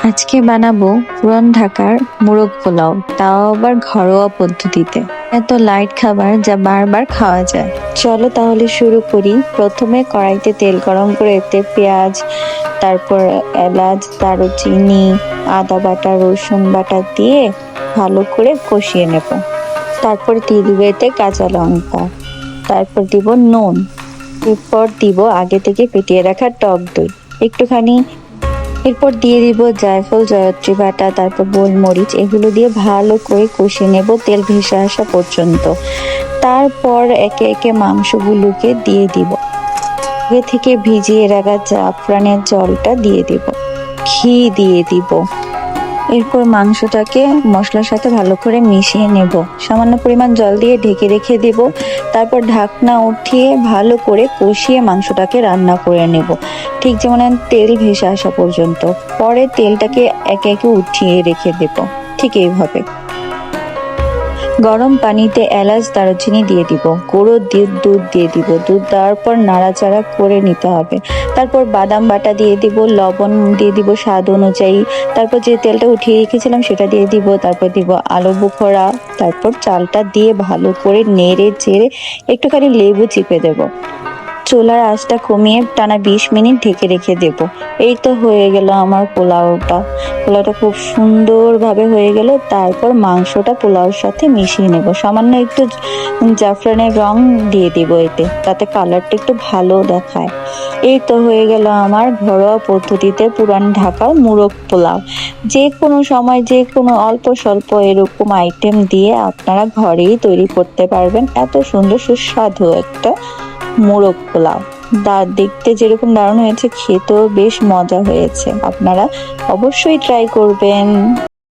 আজকে বানাবো পুরান ঢাকার মোরগ পোলাও, তাও আবার ঘরোয়া পদ্ধতিতে। এত লাইট খাবার যা বারবার খাওয়া যায়। চলো তাহলে শুরু করি। প্রথমে কড়াইতে তেল গরম করে এতে পেঁয়াজ, তারপর এলাচ, দারুচিনি, আদা বাটা, রসুন বাটা দিয়ে ভালো করে কষিয়ে নেব। তারপর দিয়ে দিব এতে কাঁচা লঙ্কা, তারপর দিব নুন, এরপর দিব আগে থেকে ফেটিয়ে রাখা টক দই একটুখানি, এরপর দিয়ে দিব জায়ফল, জয়ত্রী বাটা, তারপর গোলমরিচ, এগুলো দিয়ে ভালো করে কষিয়ে নেব তেল ভেসে আসা পর্যন্ত। তারপর একে একে মাংসগুলোকে দিয়ে দিব। আগে থেকে ভিজিয়ে রাখা জাফরানের জলটা দিয়ে দিব, ঘি দিয়ে দিব। এরপর মাংসটাকে মশলার সাথে ভালো করে মিশিয়ে নেব। সামান্য পরিমাণ জল দিয়ে ঢেকে রেখে দেব। তারপর ঢাকনা উঠিয়ে ভালো করে কষিয়ে মাংসটাকে রান্না করে নেব, ঠিক যেমন তেল ভেসে আসা পর্যন্ত। পরে তেলটাকে একে একে উঠিয়ে রেখে দেব, ঠিক এইভাবে। গরম পানিতে এলাচ, দারুচিনি দিয়ে দিব, গুঁড়ো দুধ দিয়ে দিব। দুধ দেওয়ার পর নাড়াচাড়া করে নিতে হবে। তারপর বাদাম বাটা দিয়ে দিব, লবণ দিয়ে দিব স্বাদ অনুযায়ী। তারপর যে তেলটা উঠিয়ে রেখেছিলাম সেটা দিয়ে দিব। তারপর দিব আলু বোখরা। তারপর চালটা দিয়ে ভালো করে নেড়ে চেড়ে একটুখানি লেবু চিপে দেব। চুলার আঁচটা কমিয়ে টানা 20 মিনিট ঢেকে রেখে দেব। এই তো হয়ে গেল আমার পোলাওটা খুব সুন্দরভাবে হয়ে গেল। তারপর মাংসটা পোলাওর সাথে মিশিয়ে নেব। সামান্য একটু জাফরানের রং দিয়ে দিব এতে, তাতে কালারটা একটু ভালো দেখায়। এই তো হয়ে গেল আমার ঘরোয়া পদ্ধতিতে পুরান ঢাকার মোরগ পোলাও। যে কোনো সময় যে কোনো অল্প স্বল্প এরকম আইটেম দিয়ে আপনারা ঘরেই তৈরি করতে পারবেন এত সুন্দর সুস্বাদু একটা মোরগ পোলাও। দেখতে যেরকম দারুণ হয়েছে, খেতেও বেশ মজা হয়েছে। আপনারা অবশ্যই ট্রাই করবেন।